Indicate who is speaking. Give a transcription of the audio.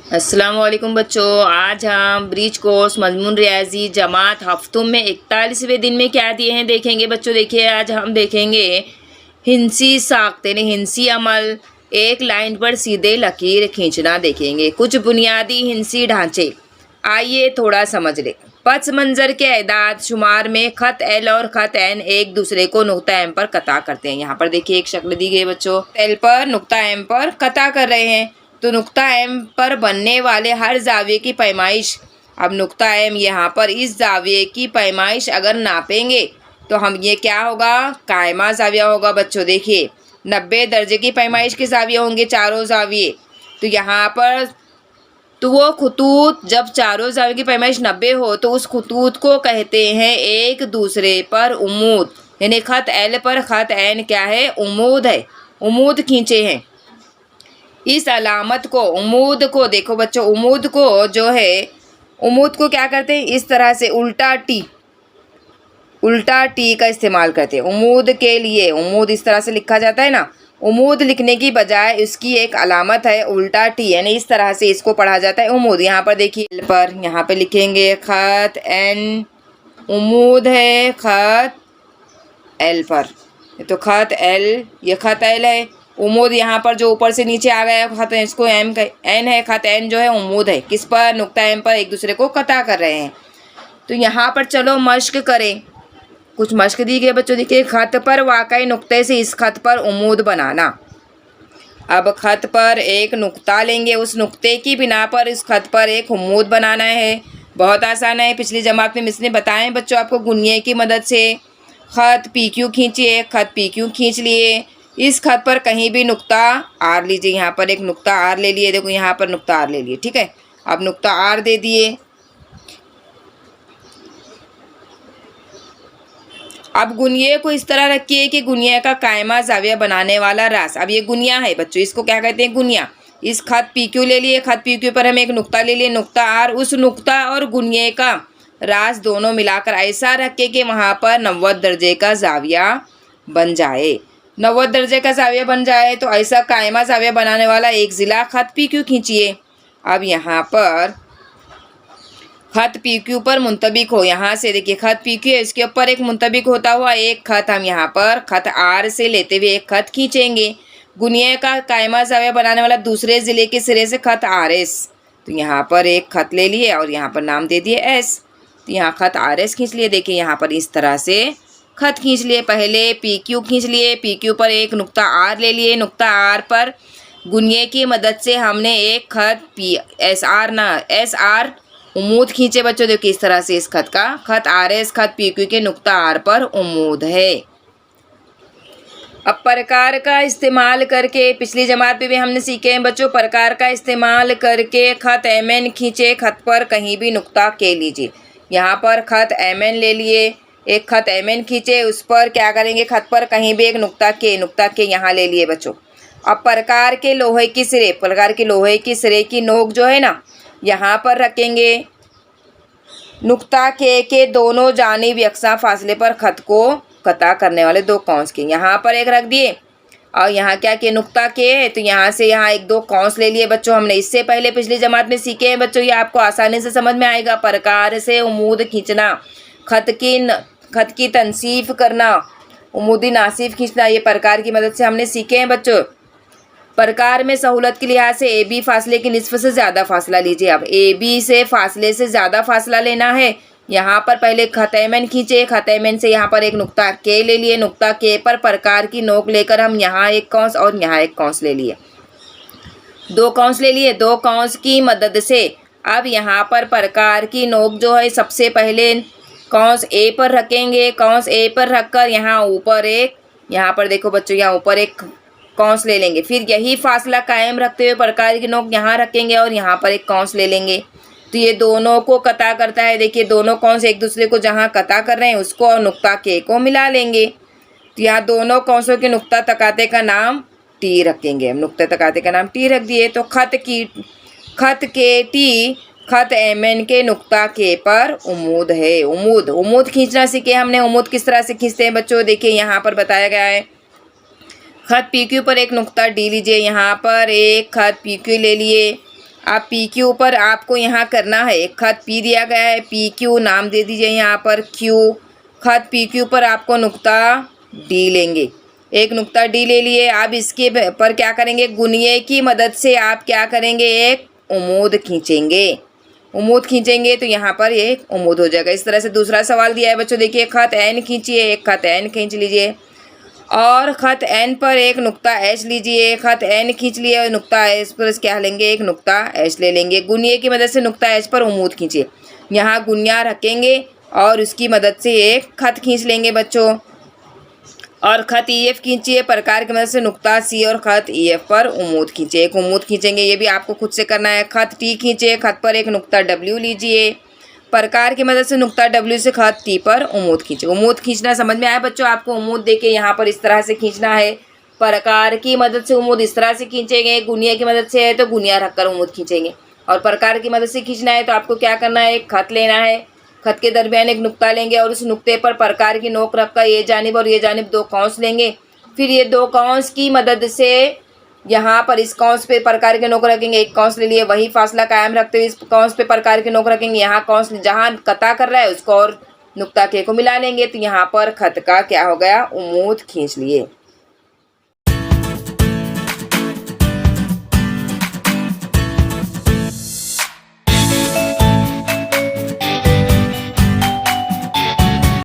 Speaker 1: अस्सलामुअलैकुम बच्चों, आज हम ब्रिज कोर्स मजमून रियाजी जमात हफ्तों में 41वें दिन में क्या दिए हैं देखेंगे। बच्चों देखिए, आज हम देखेंगे हिंसी साख्त यानी हिंसी अमल, एक लाइन पर सीधे लकीर खींचना देखेंगे। कुछ बुनियादी हिंसी ढांचे आइए थोड़ा समझ ले। पस मंज़र के एदाद शुमार में ख़त एल और ख़त एन एक दूसरे को नुक्ता एम पर कता करते हैं। यहाँ पर देखिए एक शक्ल दी गई बच्चों, एल पर नुक्ता एम पर कता कर रहे हैं। तो नुक्ता एम पर बनने वाले हर जाविये की पैमाइश, अब नुक्ता एम यहाँ पर इस जाविये की पैमाइश अगर नापेंगे तो हम ये क्या होगा, कायमा जाविया होगा। बच्चों देखिए 90 दर्जे की पैमाइश के जाविये होंगे चारों जाविये। तो यहाँ पर तो वो खतूत जब चारों जाविये की पैमाइश 90 हो तो उस खतूत को कहते हैं एक दूसरे पर उमूद, यानी ख़त एल पर ख़त एन क्या है, उमूद है, उमूद खींचे हैं। इस अलामत को उमूद को देखो बच्चों, उमूद को जो है, उमूद को क्या करते हैं, इस तरह से उल्टा टी का इस्तेमाल करते हैं। उमूद के लिए उमूद इस तरह से लिखा जाता है ना, उमूद लिखने की बजाय उसकी एक अलामत है उल्टा टी, यानी इस तरह से इसको पढ़ा जाता है उमूद। यहाँ पर देखिए पर यहाँ पे लिखेंगे ख़त एन, उमूद है ख़त एल पर। तो ख़त एल, ये ख़त एल है, उमूद यहाँ पर जो ऊपर से नीचे आ गया ख़त इसको एम एन है, ख़त एन जो है उमूद है किस पर, नुक्ता एम पर एक दूसरे को कता कर रहे हैं। तो यहाँ पर चलो मश्क करें, कुछ मश्क दी गई बच्चों। देखिए ख़त पर वाकई नुक्ते से इस ख़त पर उमूद बनाना। अब ख़त पर एक नुक्ता लेंगे, उस नुक्ते की बिना पर इस ख़त पर एक उमूद बनाना है। बहुत आसान है, पिछली जमात में मिस ने बताएं बच्चों आपको गुनिये की मदद से। ख़त पी क्यू खींचिए, ख़त पी क्यू खींच लिए, इस ख़त पर कहीं भी नुक्ता आर लीजिए। यहाँ पर एक नुक्ता आर ले लिए, देखो यहाँ पर नुक्ता आर ले लिए, ठीक है। अब नुक्ता आर दे दिए। अब गुनिये को इस तरह रखिए कि गुनिया का कायमा जाविया बनाने वाला रास, अब ये गुनिया है बच्चों, इसको क्या कहते हैं, गुनिया। इस ख़त पी क्यू ले लिए, ख़त पी क्यू पर हम एक नुक्ता ले लिए, नुक्ता आर, उस नुक्ता और गुनिये का रास दोनों मिलाकर ऐसा रखे कि वहाँ पर 90 दर्जे का जाविया बन जाए। 90 दर्जे का जाविया बन जाए तो ऐसा कायमा जाविया बनाने वाला एक ज़िला ख़त पी क्यू खींचिए। अब यहाँ पर ख़त पी क्यू पर मुंतबिक हो, यहाँ से देखिए ख़त पी क्यू है, इसके ऊपर एक मुंतबिक होता हुआ एक ख़त हम यहाँ पर ख़त आर से लेते हुए एक ख़त खींचेंगे। गुनिया का कायमा जाविया बनाने वाला दूसरे ज़िले के सिरे से ख़त आर एस, तो यहाँ पर एक ख़त ले लिए और यहाँ पर नाम दे दिए एस, तो यहाँ ख़त आर एस खींच लिए। देखिए यहाँ पर इस तरह से ख़त खींच लिए। पहले पी क्यू खींच लिए, पी क्यू पर एक नुक्ता आर ले लिए, नुक्ता आर पर गुनिये की मदद से हमने एक ख़त पी एस आर उमूद खींचे बच्चों। देखिए इस तरह से इस ख़त का ख़त आर एस ख़त पी क्यू के नुक्ता आर पर उमूद है। अब प्रकार का इस्तेमाल करके, पिछली जमात में भी हमने सीखे हैं बच्चों, प्रकार का इस्तेमाल करके ख़त एम एन खींचे, ख़त पर कहीं भी नुक्ता के लीजिए। यहाँ पर ख़त एम एन ले लिए, एक ख़त एम एन खींचे, उस पर क्या करेंगे, ख़त पर कहीं भी एक नुक्ता के यहाँ ले लिए बच्चों। अब प्रकार के लोहे की सिरे की नोक जो है ना, यहाँ पर रखेंगे। नुक्ता के दोनों जानिब यकसा फासले पर ख़त को कता करने वाले दो कौंस के यहाँ पर एक रख दिए, और यहाँ क्या के नुक्ता के है तो यहाँ से यहाँ एक दो कौंस ले लिए बच्चों। हमने इससे पहले पिछली जमात में सीखे हैं बच्चों, ये आपको आसानी से समझ में आएगा। प्रकार से उमूद खींचना, ख़त की तनसीफ करना, उमूदी नासिफ खींचना, ये प्रकार की मदद से हमने सीखे हैं बच्चों। प्रकार में सहूलत के लिहाज से ए बी फासले की निस्फ से ज़्यादा फासला लीजिए। अब ए बी से फासले से ज़्यादा फासला लेना है। यहाँ पर पहले ख़त एम एन खींचे, ख़त एम एन से यहाँ पर एक नुक्ता के ले लिए, नुक्ता के पर प्रकार की नोक लेकर हम यहाँ एक कौंस और यहाँ एक कौंस ले लिए, दो कौंस ले लिए। दो कौंस की मदद से अब यहाँ पर प्रकार की नोक जो है सबसे पहले कौंस ए पर रखेंगे। कौंस ए पर रखकर यहाँ ऊपर यहाँ पर देखो बच्चों, यहाँ ऊपर एक कौंस ले लेंगे। फिर यही फासला कायम रखते हुए प्रकार की नोक यहाँ रखेंगे और यहाँ पर एक कौंस ले लेंगे। तो ये दोनों को कता करता है। देखिए दोनों कौंस एक दूसरे को जहाँ कता कर रहे हैं उसको और नुक्ता के को मिला लेंगे। तो यहाँ दोनों कौंसों के नुक्ता तकाते का नाम टी रखेंगे। हम नुक्ता तकाते का नाम टी रख दिए। तो ख़त के टी, ख़त एम एन के नुक्ता के पर उमूद है। उमूद खींचना सीखे हमने। उमूद किस तरह से खींचते हैं बच्चों, देखिए यहाँ पर बताया गया है। ख़त पी क्यू पर एक नुक्ता डी लीजिए, यहाँ पर एक ख़त पी क्यू ले लिए। आप पी क्यू पर आपको यहाँ करना है, एक खत पी दिया गया है, पी क्यू नाम दे दीजिए यहाँ पर क्यू। खत पी क्यू पर आपको नुक्ता डी लेंगे, एक नुक्ता डी ले लिए। अब इसके पर क्या करेंगे, गुणिये की मदद से आप क्या करेंगे, एक उमूद खींचेंगे। उमूद खींचेंगे तो यहाँ पर ये उमूद हो जाएगा। इस तरह से दूसरा सवाल दिया है बच्चों, देखिए खत एन खींचिए, एक खत एन खींच लीजिए और खत एन पर एक नुक्ता एच लीजिए। खत एन खींच लिए और नुक्ता एच पर क्या लेंगे, एक नुक्ता एच ले लेंगे। गुणिये की मदद से नुक्ता एच पर उमूद खींचिए, यहाँ गुणिया रखेंगे और उसकी मदद से एक खत खींच लेंगे बच्चों। और खत ई एफ खींचिए, प्रकार की मदद से नुक्ता सी और खत ई एफ पर उमूद खींचे, एक उमूद खींचेंगे, ये भी आपको खुद से करना है। खत टी खींचे, खत पर एक नुक्ता डब्ल्यू लीजिए, प्रकार की मदद से नुक्ता डब्ल्यू से खत टी पर उमूद खींचे। उमूद खींचना समझ में आया बच्चों, आपको उमूद देके यहाँ पर इस तरह से खींचना है। प्रकार की मदद से उमूद इस तरह से खींचेंगे, गुणिया की मदद से है तो गुणिया रखकर उमूद खींचेंगे। और प्रकार की मदद से खींचना है तो आपको क्या करना है, एक खत लेना है, खत के दरमियान एक नुक्ता लेंगे और उस नुक्ते पर प्रकार की नोक रखकर ये जानिब और ये जानिब दो कौंस लेंगे। फिर ये दो कौंस की मदद से यहाँ पर इस कौंस पे प्रकार के नोक रखेंगे, एक कौंस ले लिए, वही फासला कायम रखते हुए इस कौंस पे प्रकार के नोक रखेंगे। यहाँ कौंस जहाँ कता कर रहा है उसको और नुक्ता के को मिला लेंगे तो यहाँ पर खत का क्या हो गया, उमूद खींच लिए।